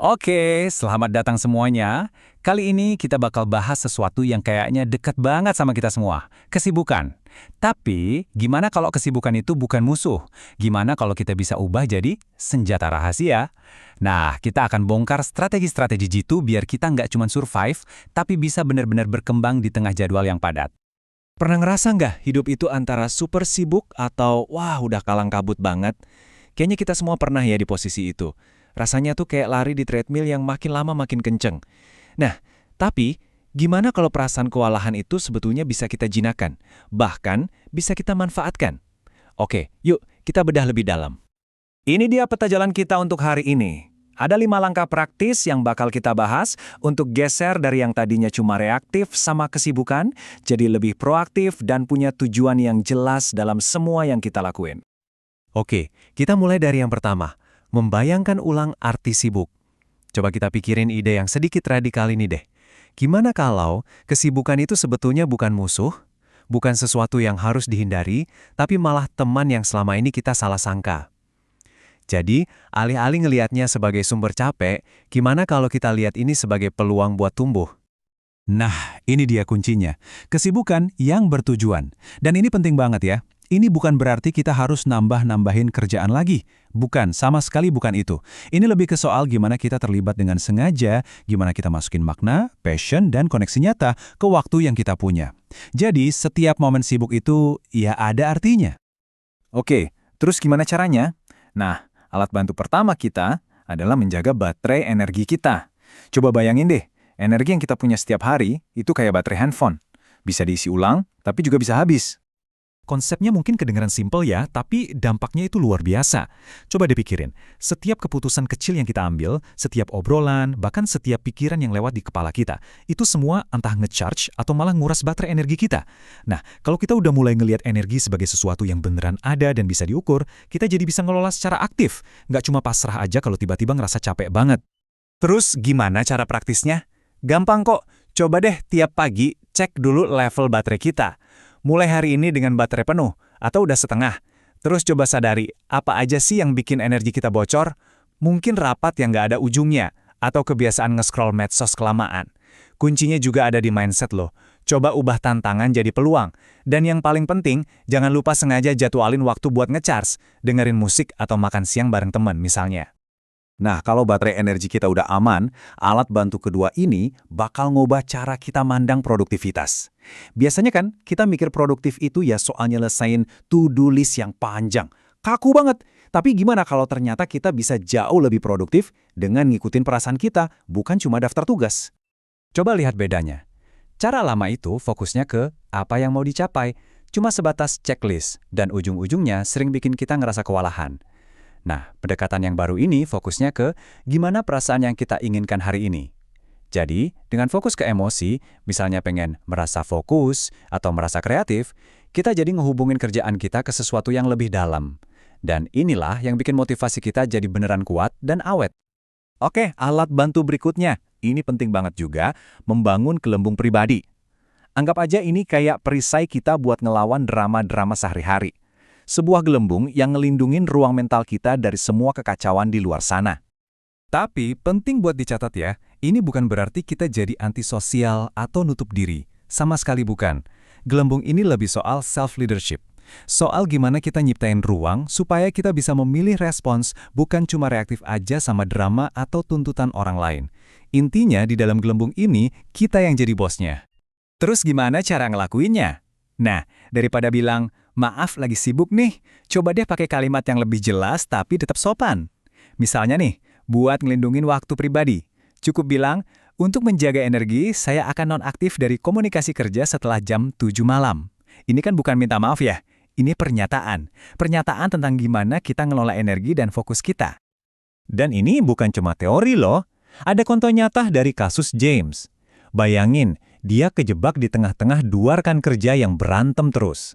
Oke, selamat datang semuanya. Kali ini kita bakal bahas sesuatu yang kayaknya dekat banget sama kita semua, kesibukan. Tapi, gimana kalau kesibukan itu bukan musuh? Gimana kalau kita bisa ubah jadi senjata rahasia? Nah, kita akan bongkar strategi-strategi jitu biar kita nggak cuma survive, tapi bisa benar-benar berkembang di tengah jadwal yang padat. Pernah ngerasa nggak hidup itu antara super sibuk atau wah udah kalang kabut banget? Kayaknya kita semua pernah ya di posisi itu. Rasanya tuh kayak lari di treadmill yang makin lama makin kenceng. Nah, tapi gimana kalau perasaan kewalahan itu sebetulnya bisa kita jinakan? Bahkan bisa kita manfaatkan? Oke, yuk kita bedah lebih dalam. Ini dia peta jalan kita untuk hari ini. Ada 5 langkah praktis yang bakal kita bahas untuk geser dari yang tadinya cuma reaktif sama kesibukan, jadi lebih proaktif dan punya tujuan yang jelas dalam semua yang kita lakuin. Oke, kita mulai dari yang pertama. Membayangkan ulang arti sibuk. Coba kita pikirin ide yang sedikit radikal ini deh. Gimana kalau kesibukan itu sebetulnya bukan musuh, bukan sesuatu yang harus dihindari, tapi malah teman yang selama ini kita salah sangka? Jadi, alih-alih ngelihatnya sebagai sumber capek, gimana kalau kita lihat ini sebagai peluang buat tumbuh? Nah, ini dia kuncinya. Kesibukan yang bertujuan. Dan ini penting banget ya. Ini bukan berarti kita harus nambah-nambahin kerjaan lagi. Bukan, sama sekali bukan itu. Ini lebih ke soal gimana kita terlibat dengan sengaja, gimana kita masukin makna, passion, dan koneksi nyata ke waktu yang kita punya. Jadi, setiap momen sibuk itu ya ada artinya. Oke, terus gimana caranya? Nah, alat bantu pertama kita adalah menjaga baterai energi kita. Coba bayangin deh, energi yang kita punya setiap hari itu kayak baterai handphone. Bisa diisi ulang, tapi juga bisa habis. Konsepnya mungkin kedengaran simpel ya, tapi dampaknya itu luar biasa. Coba dipikirin, setiap keputusan kecil yang kita ambil, setiap obrolan, bahkan setiap pikiran yang lewat di kepala kita, itu semua entah nge-charge atau malah nguras baterai energi kita. Nah, kalau kita udah mulai ngelihat energi sebagai sesuatu yang beneran ada dan bisa diukur, kita jadi bisa ngelola secara aktif. Nggak cuma pasrah aja kalau tiba-tiba ngerasa capek banget. Terus gimana cara praktisnya? Gampang kok, coba deh tiap pagi cek dulu level baterai kita. Mulai hari ini dengan baterai penuh, atau udah setengah. Terus coba sadari, apa aja sih yang bikin energi kita bocor? Mungkin rapat yang nggak ada ujungnya, atau kebiasaan nge-scroll medsos kelamaan. Kuncinya juga ada di mindset loh. Coba ubah tantangan jadi peluang. Dan yang paling penting, jangan lupa sengaja jadwalin waktu buat nge-charge, dengerin musik atau makan siang bareng teman misalnya. Nah, kalau baterai energi kita udah aman, alat bantu kedua ini bakal ngubah cara kita mandang produktivitas. Biasanya kan, kita mikir produktif itu ya soal nyelesain to-do list yang panjang. Kaku banget. Tapi gimana kalau ternyata kita bisa jauh lebih produktif dengan ngikutin perasaan kita, bukan cuma daftar tugas? Coba lihat bedanya. Cara lama itu fokusnya ke apa yang mau dicapai, cuma sebatas checklist, dan ujung-ujungnya sering bikin kita ngerasa kewalahan. Nah, pendekatan yang baru ini fokusnya ke gimana perasaan yang kita inginkan hari ini. Jadi, dengan fokus ke emosi, misalnya pengen merasa fokus atau merasa kreatif, kita jadi ngehubungin kerjaan kita ke sesuatu yang lebih dalam. Dan inilah yang bikin motivasi kita jadi beneran kuat dan awet. Oke, alat bantu berikutnya. Ini penting banget juga, membangun gelembung pribadi. Anggap aja ini kayak perisai kita buat ngelawan drama-drama sehari-hari. Sebuah gelembung yang ngelindungin ruang mental kita dari semua kekacauan di luar sana. Tapi penting buat dicatat ya, ini bukan berarti kita jadi antisosial atau nutup diri. Sama sekali bukan. Gelembung ini lebih soal self-leadership. Soal gimana kita nyiptain ruang supaya kita bisa memilih respons, bukan cuma reaktif aja sama drama atau tuntutan orang lain. Intinya di dalam gelembung ini, kita yang jadi bosnya. Terus gimana cara ngelakuinnya? Nah, daripada bilang, maaf lagi sibuk nih, coba deh pakai kalimat yang lebih jelas tapi tetap sopan. Misalnya nih, buat ngelindungin waktu pribadi. Cukup bilang, untuk menjaga energi, saya akan nonaktif dari komunikasi kerja setelah jam 7 malam. Ini kan bukan minta maaf ya, ini pernyataan. Pernyataan tentang gimana kita ngelola energi dan fokus kita. Dan ini bukan cuma teori loh, ada contoh nyata dari kasus James. Bayangin, dia kejebak di tengah-tengah dua rekan kerja yang berantem terus.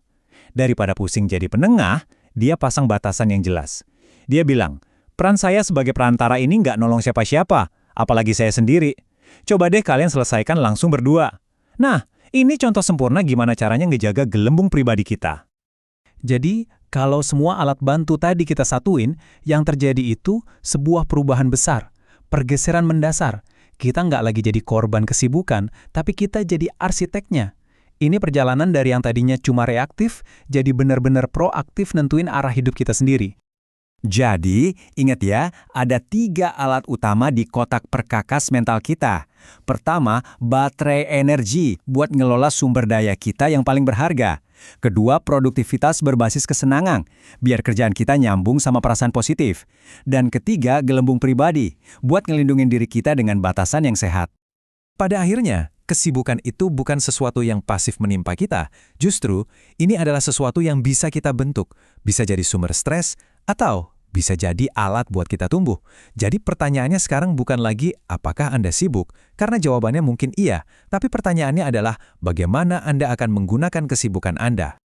Daripada pusing jadi penengah, dia pasang batasan yang jelas. Dia bilang, peran saya sebagai perantara ini nggak nolong siapa-siapa, apalagi saya sendiri. Coba deh kalian selesaikan langsung berdua. Nah, ini contoh sempurna gimana caranya ngejaga gelembung pribadi kita. Jadi, kalau semua alat bantu tadi kita satuin, yang terjadi itu sebuah perubahan besar. pergeseran mendasar. Kita nggak lagi jadi korban kesibukan, tapi kita jadi arsiteknya. Ini perjalanan dari yang tadinya cuma reaktif, jadi benar-benar proaktif nentuin arah hidup kita sendiri. Jadi, ingat ya, ada 3 alat utama di kotak perkakas mental kita. Pertama, baterai energi buat ngelola sumber daya kita yang paling berharga. Kedua, produktivitas berbasis kesenangan, biar kerjaan kita nyambung sama perasaan positif. Dan ketiga, gelembung pribadi, buat ngelindungin diri kita dengan batasan yang sehat. Pada akhirnya, kesibukan itu bukan sesuatu yang pasif menimpa kita. Justru, ini adalah sesuatu yang bisa kita bentuk. Bisa jadi sumber stres, atau bisa jadi alat buat kita tumbuh. Jadi pertanyaannya sekarang bukan lagi apakah Anda sibuk, karena jawabannya mungkin iya. Tapi pertanyaannya adalah bagaimana Anda akan menggunakan kesibukan Anda.